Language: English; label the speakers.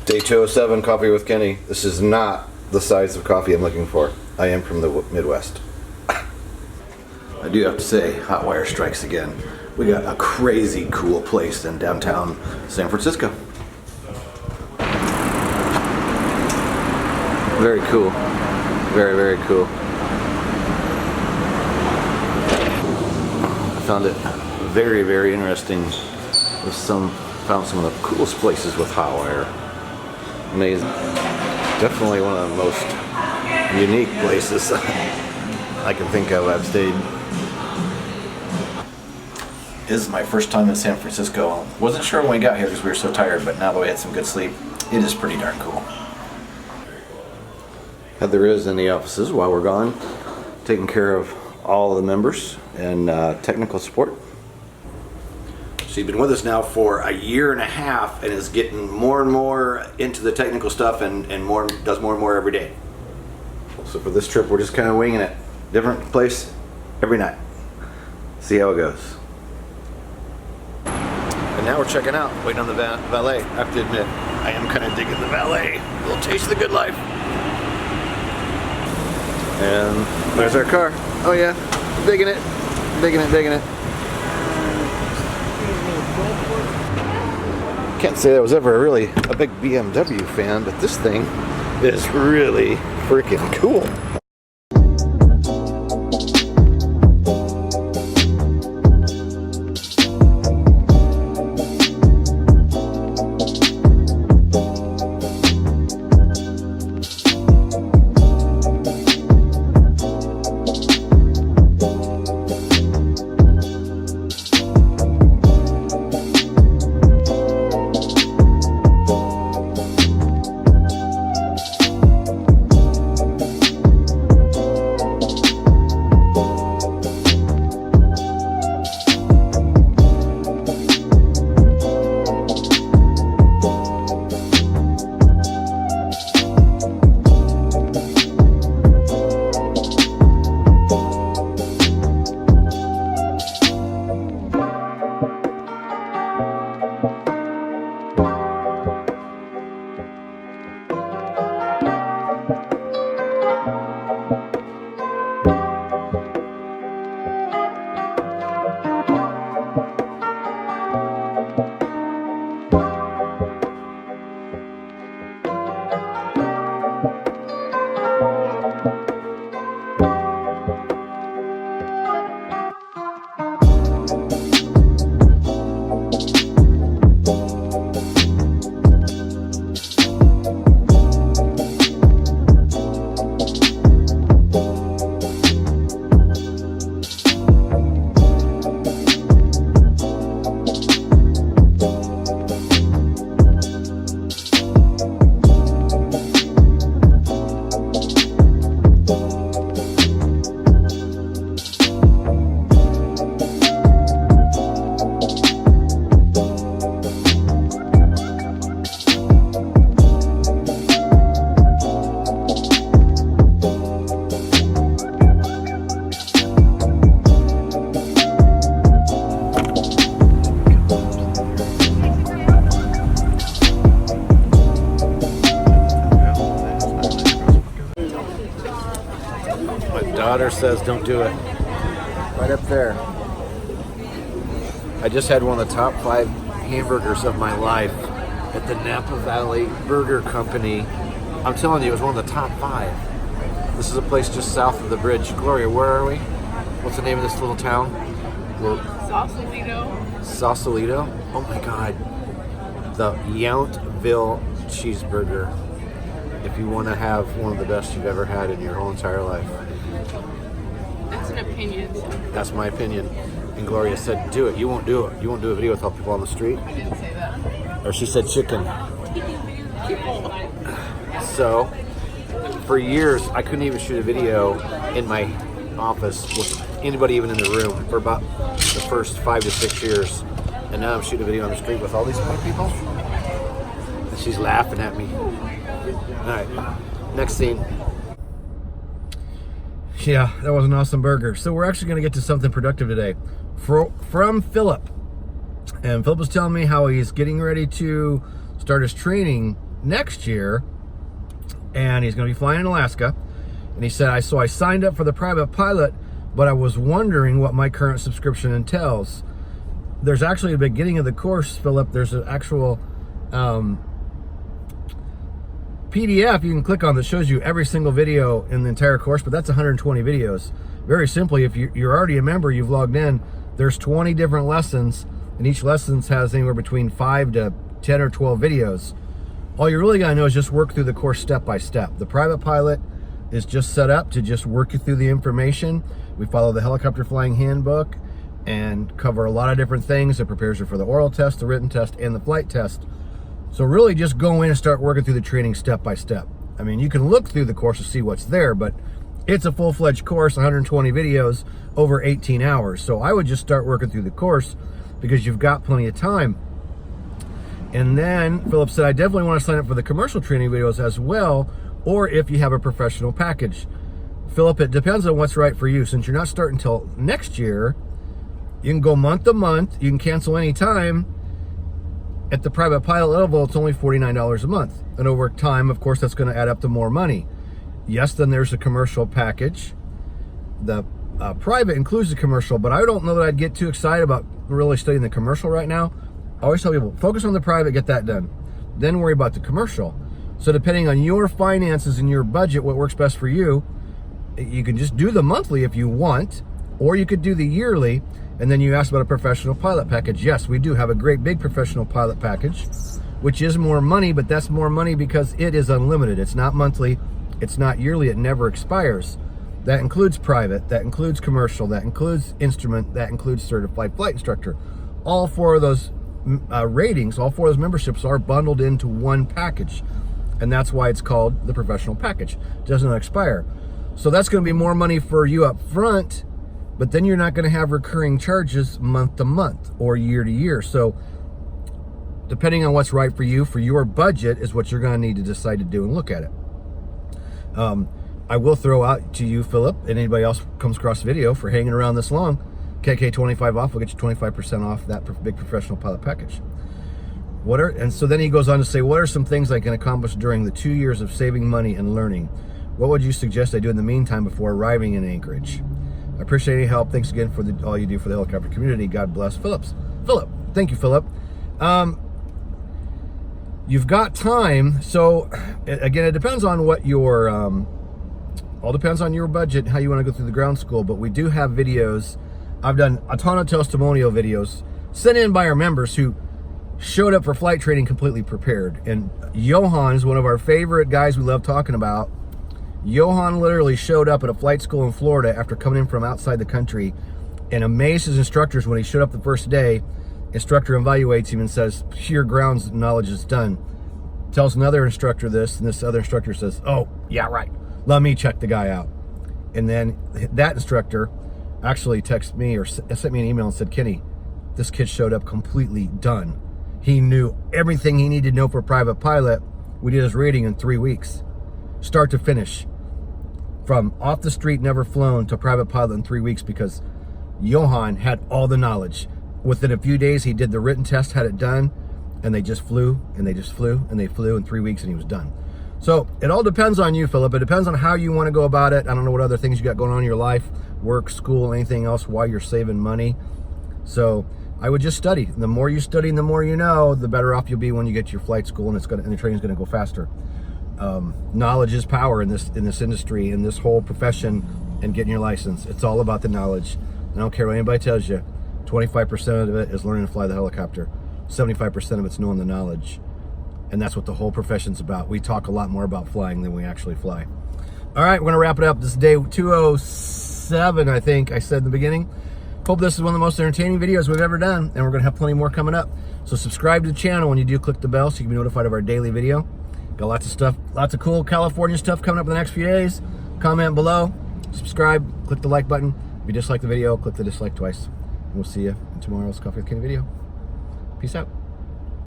Speaker 1: Day 207, Coffee with Kenny. This is not the size of coffee I'm looking for. I am from the Midwest. I do have to say, Hotwire strikes again. We got a crazy cool place in downtown San Francisco. Very cool. Very, very cool. I found it very, very interesting. Found some of the coolest places with Hotwire. Amazing. Definitely one of the most unique places I can think of I've stayed. This is my first time in San Francisco. Wasn't sure when we got here because we were so tired, but now that we had some good sleep, it is pretty darn cool. Heather is in the offices while we're gone, taking care of all of the members and technical support. She's been with us now for a year and a half and is getting more and more into the technical stuff and does more and more every day. So for this trip, we're just kind of winging it. Different place every night. See how it goes. And now we're checking out, waiting on the valet. I have to admit, I am kind of digging the valet. A little taste of the good life. And there's our car. Oh yeah, digging it, digging it, digging it. Can't say I was ever really a big BMW fan, but this thing is really freaking cool. Daughter says don't do it. Right up there. I just had one of the top 5 hamburgers of my life at the Napa Valley Burger Company. I'm telling you, it was one of the top 5. This is a place just south of the bridge. Gloria, where are we? What's the name of this little town?
Speaker 2: Sausalito.
Speaker 1: Sausalito? Oh my God. The Yountville cheeseburger. If you want to have one of the best you've ever had in your whole entire life.
Speaker 2: That's an opinion.
Speaker 1: That's my opinion. And Gloria said, do it. You won't do it. You won't do a video with all people on the street.
Speaker 2: I didn't say that.
Speaker 1: Or she said chicken. So, for years, I couldn't even shoot a video in my office with anybody even in the room for about the first 5 to 6 years. And now I'm shooting a video on the street with all these other people. And she's laughing at me. Alright, next scene. Yeah, that was an awesome burger. So we're actually going to get to something productive today. From Philip. And Philip was telling me how he's getting ready to start his training
Speaker 3: next year, and he's going to be flying in Alaska. And he said, so I signed up for the private pilot, but I was wondering what my current subscription entails. There's actually, at the beginning of the course, Philip, there's an actual PDF you can click on that shows you every single video in the entire course, but that's 120 videos. Very simply, if you're already a member, you've logged in, there's 20 different lessons, and each lesson has anywhere between 5 to 10 or 12 videos. All you really got to know is just work through the course step by step. The private pilot is just set up to just work you through the information. We follow the helicopter flying handbook and cover a lot of different things. It prepares you for the oral test, the written test, and the flight test. So really just go in and start working through the training step by step. I mean, you can look through the course to see what's there, but it's a full-fledged course, 120 videos over 18 hours. So I would just start working through the course because you've got plenty of time. And then Philip said, I definitely want to sign up for the commercial training videos as well, or if you have a professional package. Philip, it depends on what's right for you. Since you're not starting until next year, you can go month to month. You can cancel any time. At the private pilot level, it's only $49 a month. And over time, of course, that's going to add up to more money. Yes, then there's a commercial package. The private includes the commercial, but I don't know that I'd get too excited about really studying the commercial right now. I always tell people, focus on the private, get that done. Then worry about the commercial. So depending on your finances and your budget, what works best for you, you can just do the monthly if you want, or you could do the yearly. And then you asked about a professional pilot package. Yes, we do have a great big professional pilot package, which is more money, but that's more money because it is unlimited. It's not monthly, it's not yearly, it never expires. That includes private, that includes commercial, that includes instrument, that includes certified flight instructor. All four of those ratings, all four of those memberships are bundled into one package. And that's why it's called the professional package. It doesn't expire. So that's going to be more money for you up front, but then you're not going to have recurring charges month to month or year to year. So depending on what's right for you, for your budget, is what you're going to need to decide to do and look at it. I will throw out to you, Philip, and anybody else comes across the video for hanging around this long, KK25 off will get you 25% off that big professional pilot package. And so then he goes on to say, what are some things I can accomplish during the 2 years of saving money and learning? What would you suggest I do in the meantime before arriving in Anchorage? I appreciate any help. Thanks again for all you do for the helicopter community. God bless. Philip, thank you, Philip. You've got time. So again, it depends on what your, all depends on your budget, how you want to go through the ground school, but we do have videos. I've done a ton of testimonial videos sent in by our members who showed up for flight training completely prepared. And Johan is one of our favorite guys we love talking about. Johan literally showed up at a flight school in Florida after coming in from outside the country and amazed his instructors when he showed up the first day. Instructor evaluates him and says, your grounds knowledge is done. Tells another instructor this, and this other instructor says, oh, yeah, right. Let me check the guy out. And then that instructor actually texted me or sent me an email and said, Kenny, this kid showed up completely done. He knew everything he needed to know for a private pilot. We did his rating in 3 weeks, start to finish. From off the street, never flown, to private pilot in 3 weeks because Johan had all the knowledge. Within a few days, he did the written test, had it done, and they just flew, and they just flew, and they flew in 3 weeks, and he was done. So it all depends on you, Philip. It depends on how you want to go about it. I don't know what other things you got going on in your life, work, school, anything else, while you're saving money. So I would just study. The more you study and the more you know, the better off you'll be when you get to your flight school, and the training's going to go faster. Knowledge is power in this industry, in this whole profession, and getting your license. It's all about the knowledge. I don't care what anybody tells you. 25% of it is learning to fly the helicopter. 75% of it's knowing the knowledge. And that's what the whole profession's about. We talk a lot more about flying than we actually fly. All right, we're going to wrap it up. This is day 207, I think I said in the beginning. Hope this is one of the most entertaining videos we've ever done, and we're going to have plenty more coming up. So subscribe to the channel. When you do, click the bell so you can be notified of our daily video. Got lots of stuff, lots of cool California stuff coming up in the next few days. Comment below, subscribe, click the like button. If you dislike the video, click the dislike twice. And we'll see you in tomorrow's Coffee with Kenny video. Peace out.